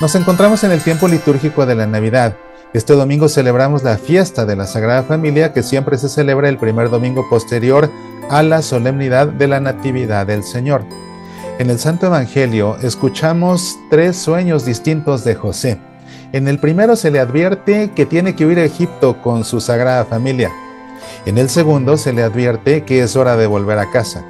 Nos encontramos en el tiempo litúrgico de la Navidad. Este domingo celebramos la fiesta de la Sagrada Familia, que siempre se celebra el primer domingo posterior a la solemnidad de la Natividad del Señor. En el Santo Evangelio escuchamos 3 sueños distintos de José. En el primero se le advierte que tiene que huir a Egipto con su Sagrada Familia. En el segundo se le advierte que es hora de volver a casa.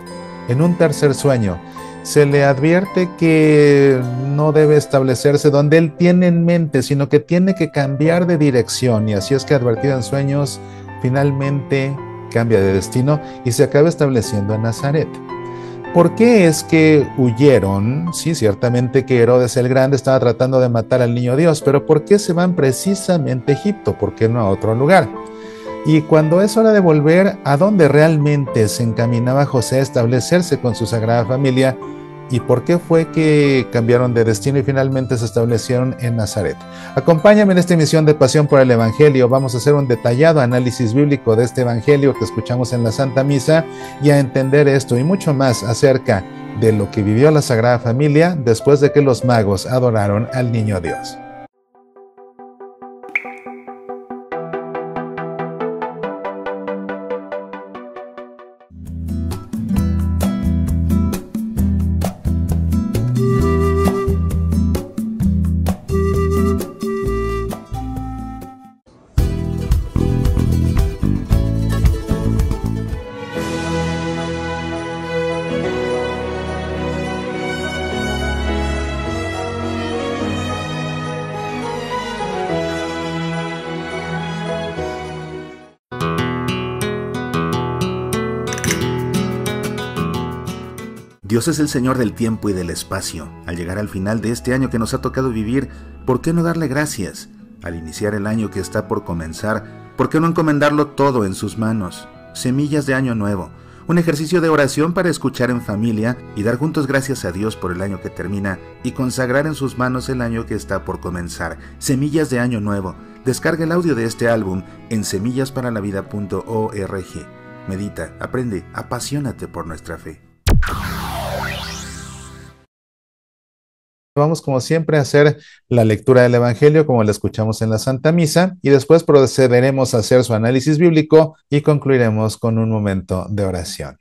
En un tercer sueño se le advierte que no debe establecerse donde él tiene en mente, sino que tiene que cambiar de dirección. Y así es que, advertido en sueños, finalmente cambia de destino y se acaba estableciendo en Nazaret. ¿Por qué es que huyeron? Sí, ciertamente que Herodes el Grande estaba tratando de matar al niño Dios, pero ¿por qué se van precisamente a Egipto? ¿Por qué no a otro lugar? Y cuando es hora de volver, ¿a dónde realmente se encaminaba José a establecerse con su Sagrada Familia? ¿Y por qué fue que cambiaron de destino y finalmente se establecieron en Nazaret? Acompáñame en esta emisión de Pasión por el Evangelio. Vamos a hacer un detallado análisis bíblico de este Evangelio que escuchamos en la Santa Misa y a entender esto y mucho más acerca de lo que vivió la Sagrada Familia después de que los magos adoraron al niño Dios. Dios es el Señor del tiempo y del espacio. Al llegar al final de este año que nos ha tocado vivir, ¿por qué no darle gracias? Al iniciar el año que está por comenzar, ¿por qué no encomendarlo todo en sus manos? Semillas de Año Nuevo, un ejercicio de oración para escuchar en familia y dar juntos gracias a Dios por el año que termina y consagrar en sus manos el año que está por comenzar. Semillas de Año Nuevo. Descarga el audio de este álbum en semillasparalavida.org. Medita, aprende, apasionate por nuestra fe. Vamos, como siempre, a hacer la lectura del Evangelio como la escuchamos en la Santa Misa y después procederemos a hacer su análisis bíblico y concluiremos con un momento de oración.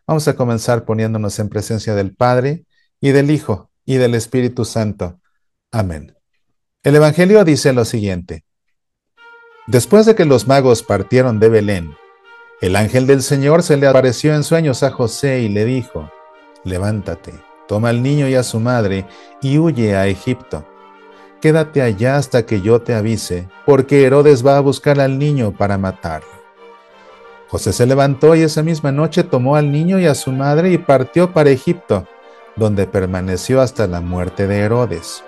Vamos a comenzar poniéndonos en presencia del Padre y del Hijo y del Espíritu Santo. Amén. El Evangelio dice lo siguiente: Después de que los magos partieron de Belén, el ángel del Señor se le apareció en sueños a José y le dijo: Levántate, toma al niño y a su madre y huye a Egipto. Quédate allá hasta que yo te avise, porque Herodes va a buscar al niño para matarlo. José se levantó y esa misma noche tomó al niño y a su madre y partió para Egipto, donde permaneció hasta la muerte de Herodes.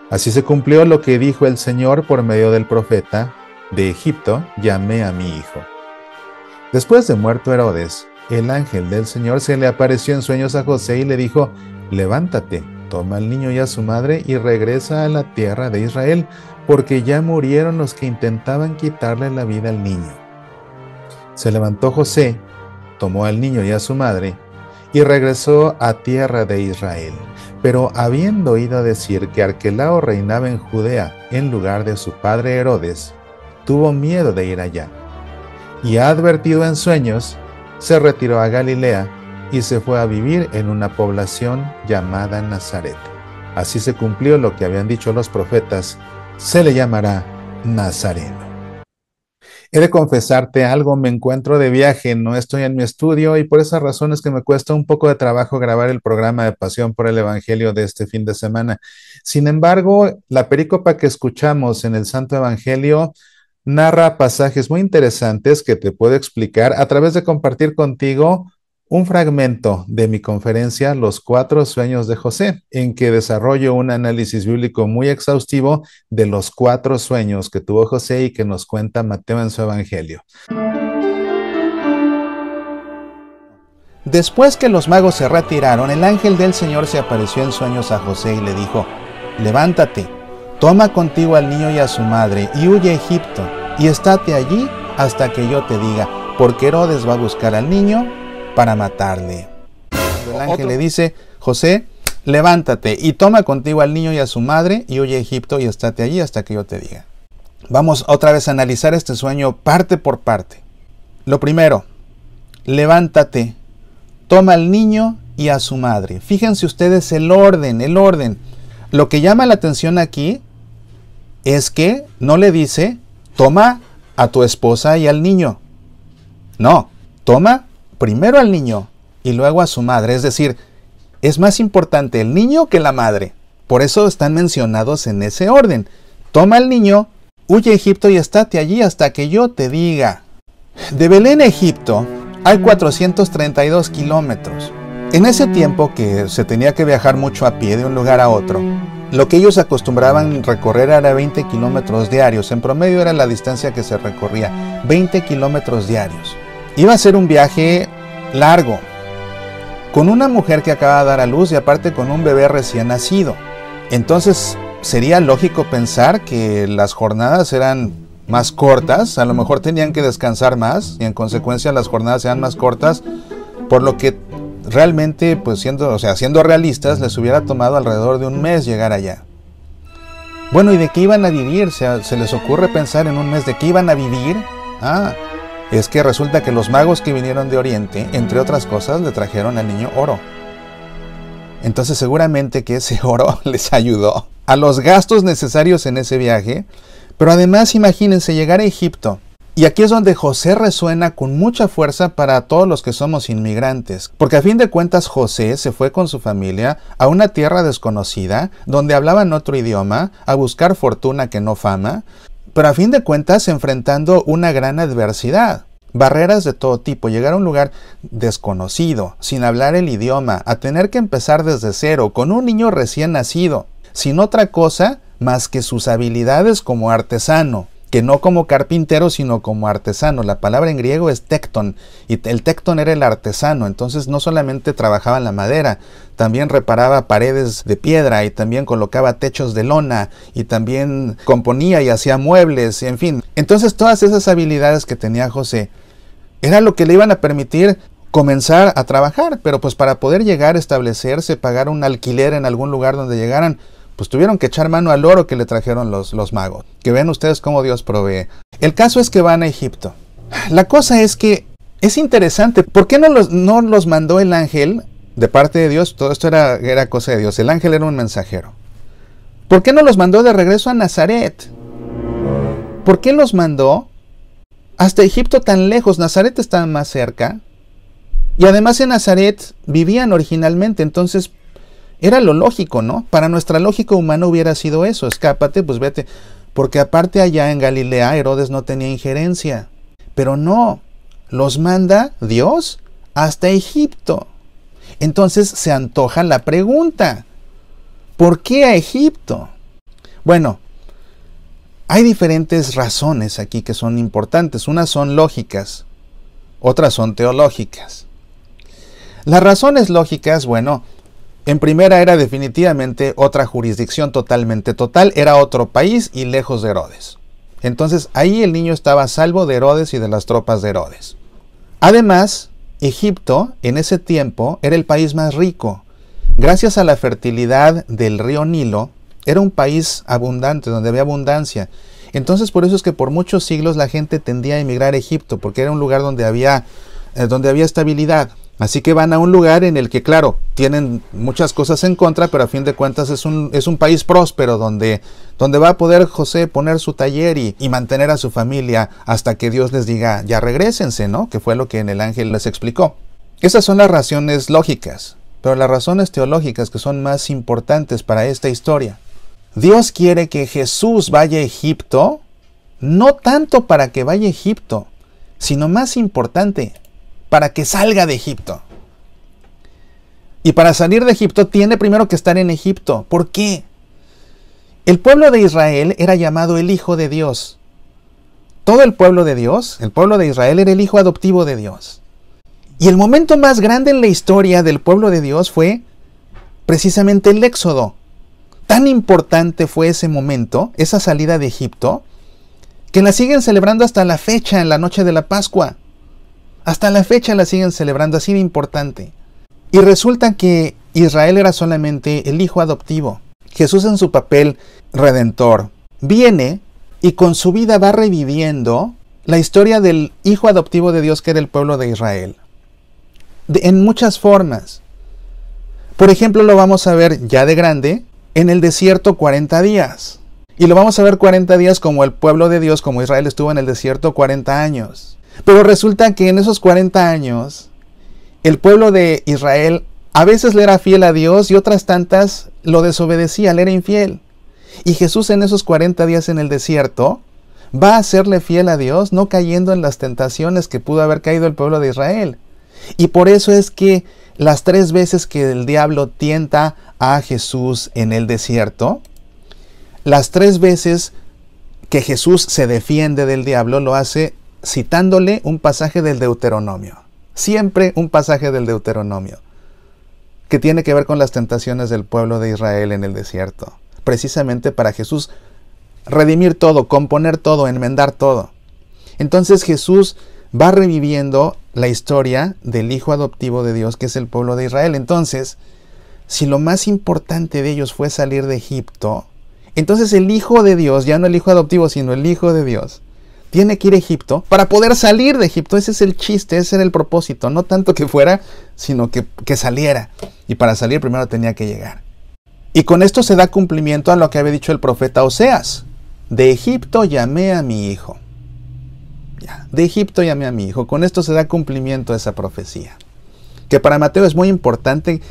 Así se cumplió lo que dijo el Señor por medio del profeta: de Egipto llamé a mi hijo. Después de muerto Herodes, el ángel del Señor se le apareció en sueños a José y le dijo: Levántate, toma al niño y a su madre y regresa a la tierra de Israel, porque ya murieron los que intentaban quitarle la vida al niño. Se levantó José, tomó al niño y a su madre y regresó a tierra de Israel. Pero habiendo oído decir que Arquelao reinaba en Judea en lugar de su padre Herodes, tuvo miedo de ir allá. Y advertido en sueños, se retiró a Galilea y se fue a vivir en una población llamada Nazaret. Así se cumplió lo que habían dicho los profetas: se le llamará Nazareno. He de confesarte algo, me encuentro de viaje, no estoy en mi estudio y por esa razón es que me cuesta un poco de trabajo grabar el programa de Pasión por el Evangelio de este fin de semana. Sin embargo, la perícopa que escuchamos en el Santo Evangelio narra pasajes muy interesantes que te puedo explicar a través de compartir contigo un fragmento de mi conferencia Los 4 sueños de José, en que desarrollo un análisis bíblico muy exhaustivo de los 4 sueños que tuvo José y que nos cuenta Mateo en su Evangelio. Después que los magos se retiraron, el ángel del Señor se apareció en sueños a José y le dijo: Levántate, toma contigo al niño y a su madre y huye a Egipto y estate allí hasta que yo te diga, porque Herodes va a buscar al niño para matarle. El ángel le dice: José, levántate y toma contigo al niño y a su madre y huye a Egipto y estate allí hasta que yo te diga. Vamos otra vez a analizar este sueño parte por parte. Lo primero, levántate, toma al niño y a su madre. Fíjense ustedes el orden. Lo que llama la atención aquí es que no le dice, toma a tu esposa y al niño. No, toma primero al niño y luego a su madre. Es decir, es más importante el niño que la madre. Por eso están mencionados en ese orden. Toma al niño, huye a Egipto y estate allí hasta que yo te diga. De Belén a Egipto hay 432 kilómetros. En ese tiempo que se tenía que viajar mucho a pie de un lugar a otro, lo que ellos acostumbraban recorrer era 20 kilómetros diarios. En promedio era la distancia que se recorría, 20 kilómetros diarios. Iba a ser un viaje largo, con una mujer que acaba de dar a luz y aparte con un bebé recién nacido. Entonces sería lógico pensar que las jornadas eran más cortas, a lo mejor tenían que descansar más y en consecuencia las jornadas eran más cortas, por lo que realmente, pues siendo realistas, les hubiera tomado alrededor de un mes llegar allá. Bueno, ¿y de qué iban a vivir? ¿Se les ocurre pensar en un mes de qué iban a vivir? Es que resulta que los magos que vinieron de Oriente, entre otras cosas, le trajeron al niño oro. Entonces seguramente que ese oro les ayudó a los gastos necesarios en ese viaje. Pero además imagínense llegar a Egipto. Y aquí es donde José resuena con mucha fuerza para todos los que somos inmigrantes. Porque a fin de cuentas José se fue con su familia a una tierra desconocida, donde hablaban otro idioma, a buscar fortuna que no fama. Pero a fin de cuentas enfrentando una gran adversidad. Barreras de todo tipo, llegar a un lugar desconocido, sin hablar el idioma, a tener que empezar desde cero, con un niño recién nacido, sin otra cosa más que sus habilidades como artesano, que no como carpintero, sino como artesano. La palabra en griego es tecton, y el tecton era el artesano. Entonces no solamente trabajaba en la madera, también reparaba paredes de piedra, y también colocaba techos de lona, y también componía y hacía muebles, en fin. Entonces todas esas habilidades que tenía José, era lo que le iban a permitir comenzar a trabajar, pero pues para poder llegar a establecerse, pagar un alquiler en algún lugar donde llegaran, pues tuvieron que echar mano al oro que le trajeron los magos. Que ven ustedes cómo Dios provee. El caso es que van a Egipto. La cosa es que es interesante. ¿Por qué no los mandó el ángel de parte de Dios? Todo esto era cosa de Dios. El ángel era un mensajero. ¿Por qué no los mandó de regreso a Nazaret? ¿Por qué los mandó hasta Egipto tan lejos? Nazaret estaba más cerca. Y además en Nazaret vivían originalmente. Entonces era lo lógico, ¿no? Para nuestra lógica humana hubiera sido eso. Escápate, pues vete. Porque aparte allá en Galilea Herodes no tenía injerencia. Pero no, los manda Dios hasta Egipto. Entonces se antoja la pregunta: ¿por qué a Egipto? Bueno, hay diferentes razones aquí que son importantes. Unas son lógicas, otras son teológicas. Las razones lógicas, bueno, en primera era definitivamente otra jurisdicción total, era otro país y lejos de Herodes. Entonces ahí el niño estaba a salvo de Herodes y de las tropas de Herodes. Además, Egipto en ese tiempo era el país más rico. Gracias a la fertilidad del río Nilo, era un país abundante, donde había abundancia. Entonces por eso es que por muchos siglos la gente tendía a emigrar a Egipto, porque era un lugar donde había estabilidad. Así que van a un lugar en el que, claro, tienen muchas cosas en contra, pero a fin de cuentas es un país próspero donde va a poder José poner su taller y mantener a su familia hasta que Dios les diga, ya regrésense, ¿no? Que fue lo que en el ángel les explicó. Esas son las razones lógicas, pero las razones teológicas que son más importantes para esta historia. Dios quiere que Jesús vaya a Egipto, no tanto para que vaya a Egipto, sino más importante, para que salga de Egipto. Y para salir de Egipto tiene primero que estar en Egipto. ¿Por qué? El pueblo de Israel era llamado el Hijo de Dios. Todo el pueblo de Dios, el pueblo de Israel, era el hijo adoptivo de Dios. Y el momento más grande en la historia del pueblo de Dios fue precisamente el Éxodo. Tan importante fue ese momento, esa salida de Egipto, que la siguen celebrando hasta la fecha, en la noche de la Pascua. Hasta la fecha la siguen celebrando, así de importante. Y resulta que Israel era solamente el hijo adoptivo. Jesús, en su papel redentor, viene y con su vida va reviviendo la historia del hijo adoptivo de Dios, que era el pueblo de Israel, en muchas formas. Por ejemplo, lo vamos a ver ya de grande en el desierto 40 días. Y lo vamos a ver 40 días como el pueblo de Dios, como Israel estuvo en el desierto 40 años. Pero resulta que en esos 40 años, el pueblo de Israel a veces le era fiel a Dios y otras tantas lo desobedecía, le era infiel. Y Jesús, en esos 40 días en el desierto, va a serle fiel a Dios, no cayendo en las tentaciones que pudo haber caído el pueblo de Israel. Y por eso es que las 3 veces que el diablo tienta a Jesús en el desierto, las 3 veces que Jesús se defiende del diablo, lo hace citándole un pasaje del Deuteronomio. Siempre un pasaje del Deuteronomio, que tiene que ver con las tentaciones del pueblo de Israel en el desierto. Precisamente para Jesús redimir todo, componer todo, enmendar todo. Entonces Jesús va reviviendo la historia del hijo adoptivo de Dios, que es el pueblo de Israel. Entonces, si lo más importante de ellos fue salir de Egipto, entonces el hijo de Dios, ya no el hijo adoptivo, sino el hijo de Dios, tiene que ir a Egipto para poder salir de Egipto. Ese es el chiste, ese era el propósito. No tanto que fuera, sino que saliera. Y para salir primero tenía que llegar. Y con esto se da cumplimiento a lo que había dicho el profeta Oseas. De Egipto llamé a mi hijo. Ya, de Egipto llamé a mi hijo. Con esto se da cumplimiento a esa profecía. Que para Mateo es muy importante,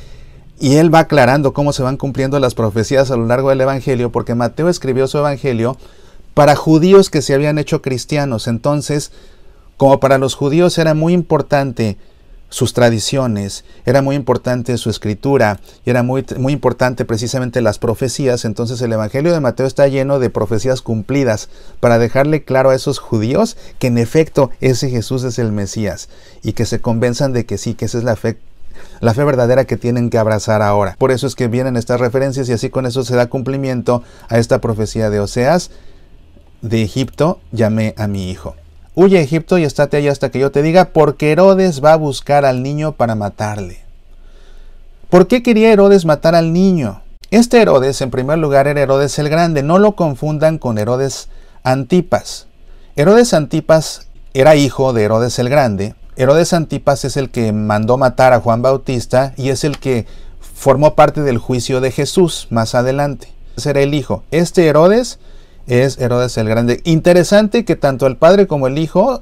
y él va aclarando cómo se van cumpliendo las profecías a lo largo del Evangelio, porque Mateo escribió su Evangelio para judíos que se habían hecho cristianos. Entonces, como para los judíos era muy importante sus tradiciones, era muy importante su escritura, y era muy importante precisamente las profecías, entonces el Evangelio de Mateo está lleno de profecías cumplidas para dejarle claro a esos judíos que en efecto ese Jesús es el Mesías, y que se convenzan de que sí, que esa es la fe verdadera que tienen que abrazar ahora. Por eso es que vienen estas referencias, y así con eso se da cumplimiento a esta profecía de Oseas. De Egipto llamé a mi hijo. Huye a Egipto y estate allí hasta que yo te diga, porque Herodes va a buscar al niño para matarle. ¿Por qué quería Herodes matar al niño? Este Herodes, en primer lugar, era Herodes el Grande. No lo confundan con Herodes Antipas. Herodes Antipas era hijo de Herodes el Grande. Herodes Antipas es el que mandó matar a Juan Bautista y es el que formó parte del juicio de Jesús más adelante. Ese era el hijo. Este Herodes es Herodes el Grande. Interesante que tanto el padre como el hijo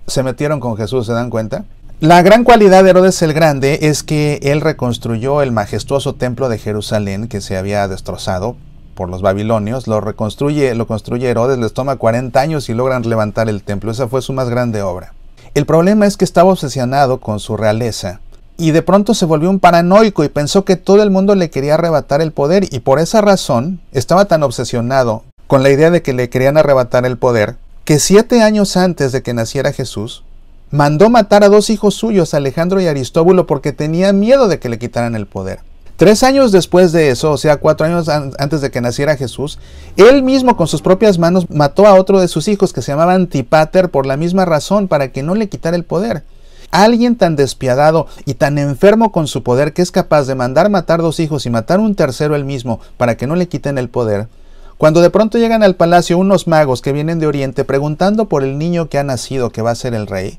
se metieron con Jesús, ¿se dan cuenta? La gran cualidad de Herodes el Grande es que él reconstruyó el majestuoso templo de Jerusalén que se había destrozado por los babilonios. Lo construye Herodes, les toma 40 años y logran levantar el templo. Esa fue su más grande obra. El problema es que estaba obsesionado con su realeza y de pronto se volvió un paranoico y pensó que todo el mundo le quería arrebatar el poder, y por esa razón estaba tan obsesionado con la idea de que le querían arrebatar el poder, que 7 años antes de que naciera Jesús, mandó matar a 2 hijos suyos, Alejandro y Aristóbulo, porque tenía miedo de que le quitaran el poder. 3 años después de eso, o sea, 4 años antes de que naciera Jesús, él mismo con sus propias manos mató a otro de sus hijos que se llamaba Antipater por la misma razón, para que no le quitara el poder. Alguien tan despiadado y tan enfermo con su poder que es capaz de mandar matar 2 hijos y matar un tercero él mismo para que no le quiten el poder. Cuando de pronto llegan al palacio unos magos que vienen de Oriente preguntando por el niño que ha nacido, que va a ser el rey,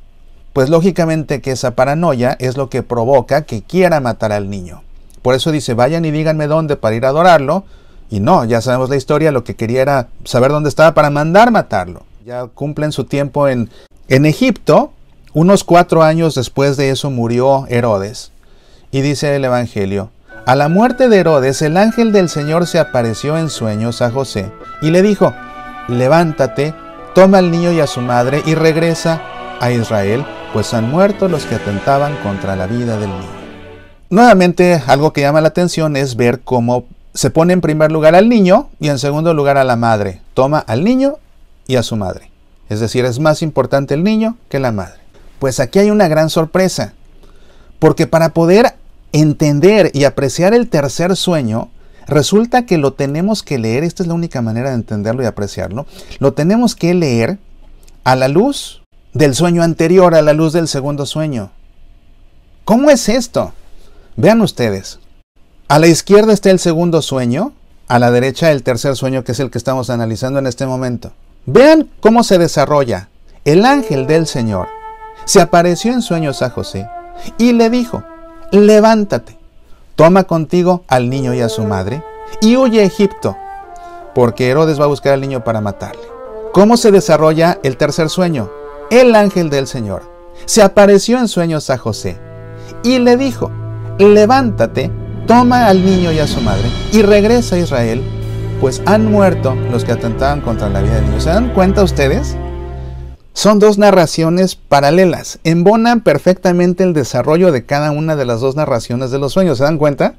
pues lógicamente que esa paranoia es lo que provoca que quiera matar al niño. Por eso dice, vayan y díganme dónde para ir a adorarlo. Y no, ya sabemos la historia, lo que quería era saber dónde estaba para mandar matarlo. Ya cumplen su tiempo en Egipto. Unos 4 años después de eso murió Herodes. Y dice el Evangelio, a la muerte de Herodes, el ángel del Señor se apareció en sueños a José y le dijo, levántate, toma al niño y a su madre y regresa a Israel, pues han muerto los que atentaban contra la vida del niño. Nuevamente, algo que llama la atención es ver cómo se pone en primer lugar al niño y en segundo lugar a la madre. Toma al niño y a su madre. Es decir, es más importante el niño que la madre. Pues aquí hay una gran sorpresa, porque para poder entender y apreciar el tercer sueño, resulta que lo tenemos que leer. Esta es la única manera de entenderlo y apreciarlo. Lo tenemos que leer a la luz del sueño anterior, a la luz del segundo sueño. ¿Cómo es esto? Vean ustedes. A la izquierda está el segundo sueño, a la derecha el tercer sueño, que es el que estamos analizando en este momento. Vean cómo se desarrolla. El ángel del Señor se apareció en sueños a José y le dijo: levántate, toma contigo al niño y a su madre y huye a Egipto, porque Herodes va a buscar al niño para matarle. ¿Cómo se desarrolla el tercer sueño? El ángel del Señor se apareció en sueños a José y le dijo: levántate, toma al niño y a su madre y regresa a Israel, pues han muerto los que atentaban contra la vida del niño. ¿Se dan cuenta ustedes? Son dos narraciones paralelas. Embonan perfectamente el desarrollo de cada una de las dos narraciones de los sueños. ¿Se dan cuenta?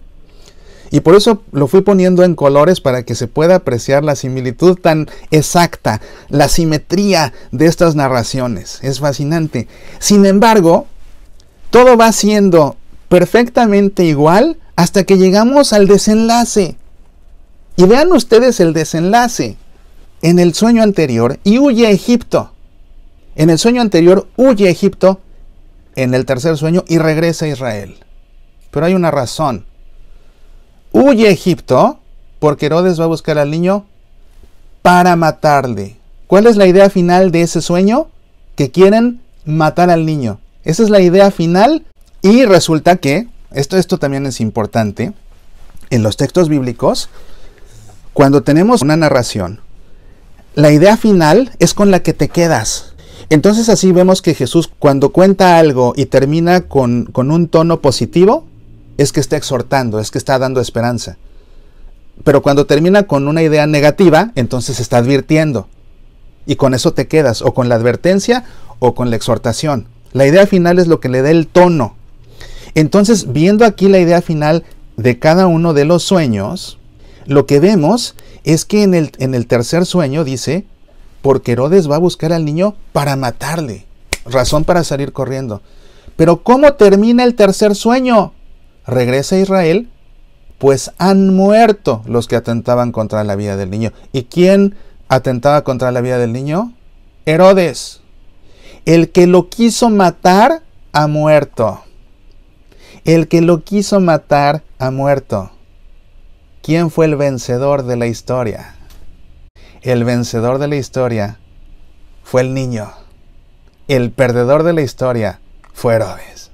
Y por eso lo fui poniendo en colores para que se pueda apreciar la similitud tan exacta, la simetría de estas narraciones. Es fascinante. Sin embargo, todo va siendo perfectamente igual hasta que llegamos al desenlace. Y vean ustedes el desenlace. En el sueño anterior, y huye a Egipto. En el sueño anterior, huye a Egipto. En el tercer sueño, y regresa a Israel. Pero hay una razón. Huye a Egipto porque Herodes va a buscar al niño para matarle. ¿Cuál es la idea final de ese sueño? Que quieren matar al niño. Esa es la idea final. Y resulta que, esto también es importante, en los textos bíblicos, cuando tenemos una narración, la idea final es con la que te quedas. Entonces así vemos que Jesús, cuando cuenta algo y termina con un tono positivo, es que está exhortando, es que está dando esperanza. Pero cuando termina con una idea negativa, entonces está advirtiendo. Y con eso te quedas, o con la advertencia o con la exhortación. La idea final es lo que le da el tono. Entonces, viendo aquí la idea final de cada uno de los sueños, lo que vemos es que en el tercer sueño dice: porque Herodes va a buscar al niño para matarle. Razón para salir corriendo. Pero ¿cómo termina el tercer sueño? Regresa a Israel, pues han muerto los que atentaban contra la vida del niño. ¿Y quién atentaba contra la vida del niño? Herodes. El que lo quiso matar ha muerto. El que lo quiso matar ha muerto. ¿Quién fue el vencedor de la historia? El vencedor de la historia fue el niño. El perdedor de la historia fue Herodes.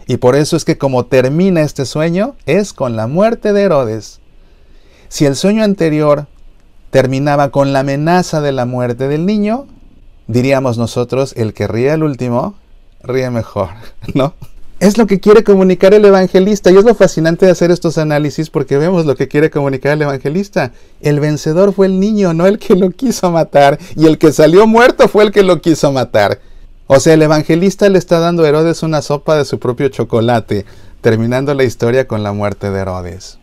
Y por eso es que como termina este sueño es con la muerte de Herodes. Si el sueño anterior terminaba con la amenaza de la muerte del niño, diríamos nosotros: el que ríe al último, ríe mejor, ¿no? Es lo que quiere comunicar el evangelista, y es lo fascinante de hacer estos análisis, porque vemos lo que quiere comunicar el evangelista. El vencedor fue el niño, no el que lo quiso matar, y el que salió muerto fue el que lo quiso matar. O sea, el evangelista le está dando a Herodes una sopa de su propio chocolate, terminando la historia con la muerte de Herodes.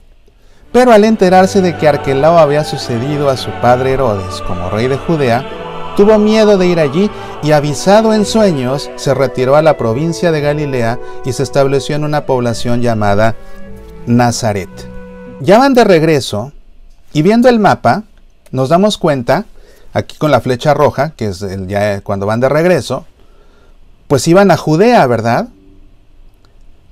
Pero al enterarse de que Arquelao había sucedido a su padre Herodes como rey de Judea, tuvo miedo de ir allí y, avisado en sueños, se retiró a la provincia de Galilea y se estableció en una población llamada Nazaret. Ya van de regreso y, viendo el mapa, nos damos cuenta, aquí con la flecha roja, que es ya cuando van de regreso, pues iban a Judea, ¿verdad?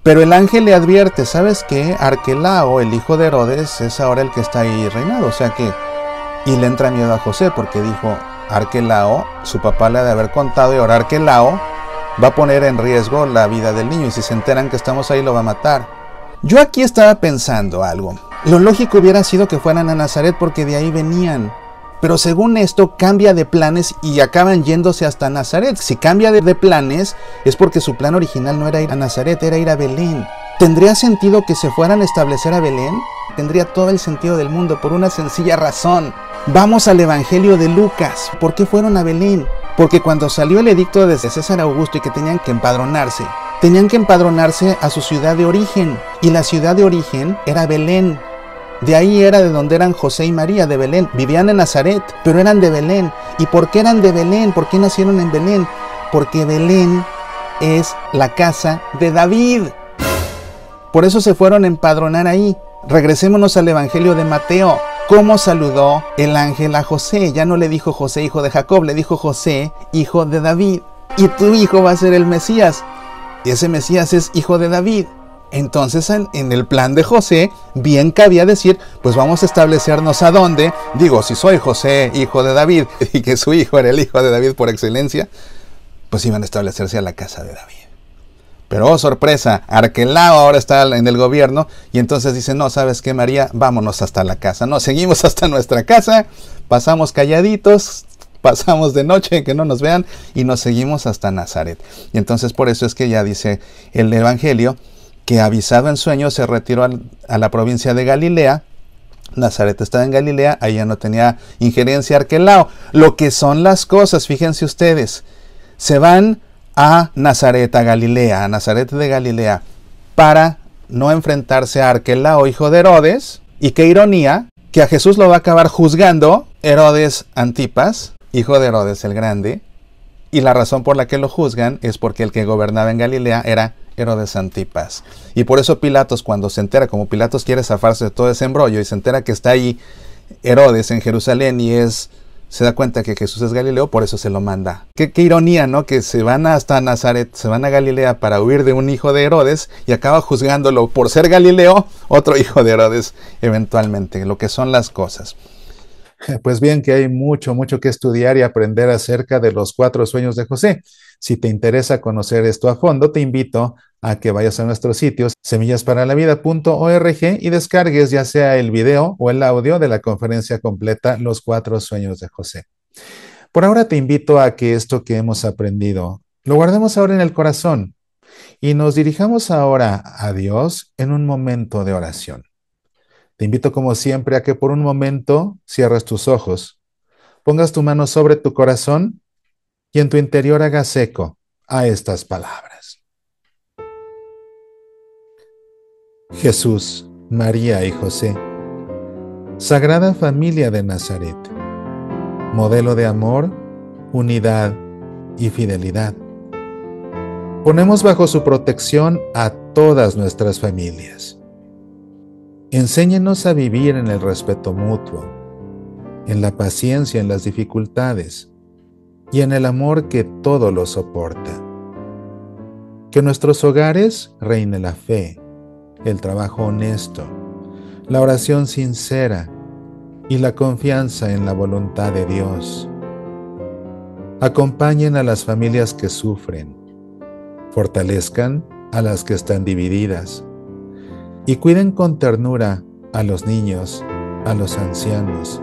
Pero el ángel le advierte: ¿sabes qué? Arquelao, el hijo de Herodes, es ahora el que está ahí reinado. O sea que, y le entra miedo a José porque dijo: Arquelao, su papá le ha de haber contado, y ahora Arquelao va a poner en riesgo la vida del niño, y si se enteran que estamos ahí lo va a matar. Yo aquí estaba pensando algo. Lo lógico hubiera sido que fueran a Nazaret porque de ahí venían. Pero según esto cambia de planes y acaban yéndose hasta Nazaret. Si cambia de planes es porque su plan original no era ir a Nazaret, era ir a Belén. ¿Tendría sentido que se fueran a establecer a Belén? Tendría todo el sentido del mundo, por una sencilla razón. Vamos al Evangelio de Lucas. ¿Por qué fueron a Belén? Porque cuando salió el edicto de César Augusto y que tenían que empadronarse a su ciudad de origen. Y la ciudad de origen era Belén. De ahí era de donde eran José y María, de Belén. Vivían en Nazaret, pero eran de Belén. ¿Y por qué eran de Belén? ¿Por qué nacieron en Belén? Porque Belén es la casa de David. Por eso se fueron a empadronar ahí. Regresémonos al Evangelio de Mateo. ¿Cómo saludó el ángel a José? Ya no le dijo José, hijo de Jacob, le dijo José, hijo de David. Y tu hijo va a ser el Mesías. Y ese Mesías es hijo de David. Entonces en el plan de José bien cabía decir, pues vamos a establecernos a dónde. Digo, si soy José, hijo de David, y que su hijo era el hijo de David por excelencia, pues iban a establecerse a la casa de David. Pero oh sorpresa, Arquelao ahora está en el gobierno y entonces dice, no, ¿sabes qué, María? Vámonos hasta la casa. No, seguimos hasta nuestra casa, pasamos calladitos, pasamos de noche, que no nos vean, y nos seguimos hasta Nazaret. Y entonces por eso es que ya dice el Evangelio que avisado en sueño se retiró a la provincia de Galilea. Nazaret estaba en Galilea, ahí ya no tenía injerencia Arquelao. Lo que son las cosas, fíjense ustedes, se van a Nazaret, a Galilea, a Nazaret de Galilea, para no enfrentarse a Arquelao, hijo de Herodes, y qué ironía, que a Jesús lo va a acabar juzgando Herodes Antipas, hijo de Herodes el Grande, y la razón por la que lo juzgan es porque el que gobernaba en Galilea era Herodes Antipas. Y por eso Pilatos, cuando se entera, como Pilatos quiere zafarse de todo ese embrollo y se entera que está ahí Herodes en Jerusalén y se da cuenta que Jesús es Galileo, por eso se lo manda. Qué ironía, ¿no? Que se van hasta Nazaret, se van a Galilea para huir de un hijo de Herodes y acaba juzgándolo por ser Galileo, otro hijo de Herodes eventualmente, lo que son las cosas. Pues bien, que hay mucho que estudiar y aprender acerca de los 4 sueños de José. Si te interesa conocer esto a fondo, te invito a que vayas a nuestro sitio semillasparalavida.org y descargues ya sea el video o el audio de la conferencia completa Los 4 sueños de José. Por ahora te invito a que esto que hemos aprendido lo guardemos ahora en el corazón y nos dirijamos ahora a Dios en un momento de oración. Te invito como siempre a que por un momento cierres tus ojos, pongas tu mano sobre tu corazón y en tu interior hagas eco a estas palabras. Jesús, María y José, Sagrada Familia de Nazaret, modelo de amor, unidad y fidelidad. Ponemos bajo su protección a todas nuestras familias. Enséñenos a vivir en el respeto mutuo, en la paciencia en las dificultades y en el amor que todo lo soporta. Que en nuestros hogares reine la fe, el trabajo honesto, la oración sincera y la confianza en la voluntad de Dios. Acompañen a las familias que sufren, fortalezcan a las que están divididas y cuiden con ternura a los niños, a los ancianos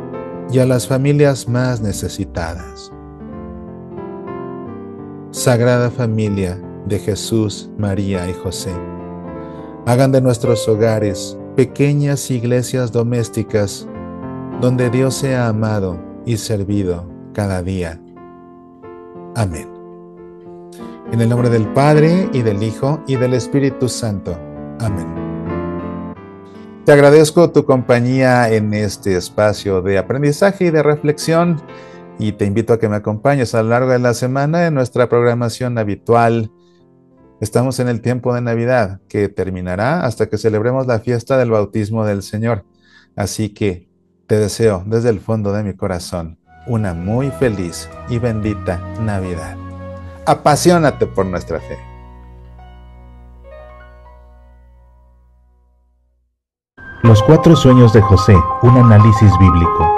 y a las familias más necesitadas. Sagrada Familia de Jesús, María y José, hagan de nuestros hogares pequeñas iglesias domésticas donde Dios sea amado y servido cada día. Amén. En el nombre del Padre, y del Hijo, y del Espíritu Santo. Amén. Te agradezco tu compañía en este espacio de aprendizaje y de reflexión y te invito a que me acompañes a lo largo de la semana en nuestra programación habitual. Estamos en el tiempo de Navidad que terminará hasta que celebremos la fiesta del bautismo del Señor. Así que te deseo desde el fondo de mi corazón una muy feliz y bendita Navidad. Apasionate por nuestra fe. Los 4 sueños de José, un análisis bíblico.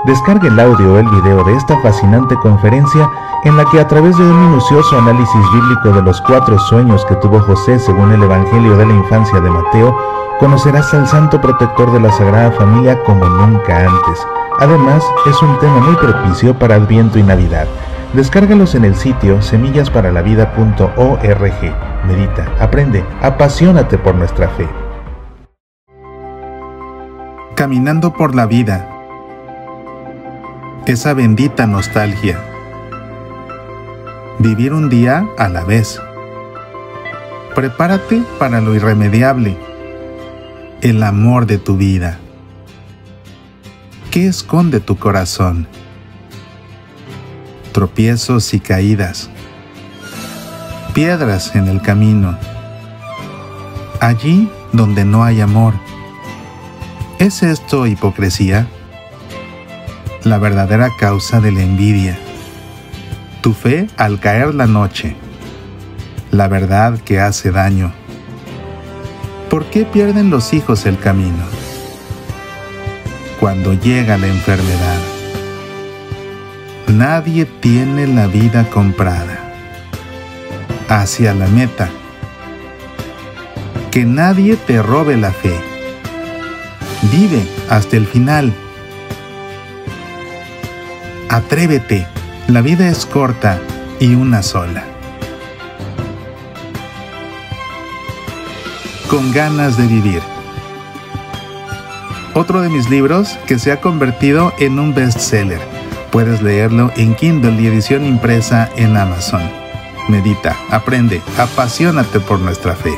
Descargue el audio o el video de esta fascinante conferencia en la que a través de un minucioso análisis bíblico de los 4 sueños que tuvo José según el Evangelio de la Infancia de Mateo, conocerás al Santo Protector de la Sagrada Familia como nunca antes. Además, es un tema muy propicio para Adviento y Navidad. Descárgalos en el sitio semillasparalavida.org. Medita, aprende, apasionate por nuestra fe. Caminando por la vida. Esa bendita nostalgia. Vivir un día a la vez. Prepárate para lo irremediable. El amor de tu vida. ¿Qué esconde tu corazón? Tropiezos y caídas. Piedras en el camino. Allí donde no hay amor. ¿Es esto hipocresía? La verdadera causa de la envidia. Tu fe al caer la noche. La verdad que hace daño. ¿Por qué pierden los hijos el camino? Cuando llega la enfermedad. Nadie tiene la vida comprada. Hacia la meta. Que nadie te robe la fe. Vive hasta el final. Atrévete, la vida es corta y una sola. Con ganas de vivir. Otro de mis libros que se ha convertido en un bestseller. Puedes leerlo en Kindle y edición impresa en Amazon. Medita, aprende, apasionate por nuestra fe.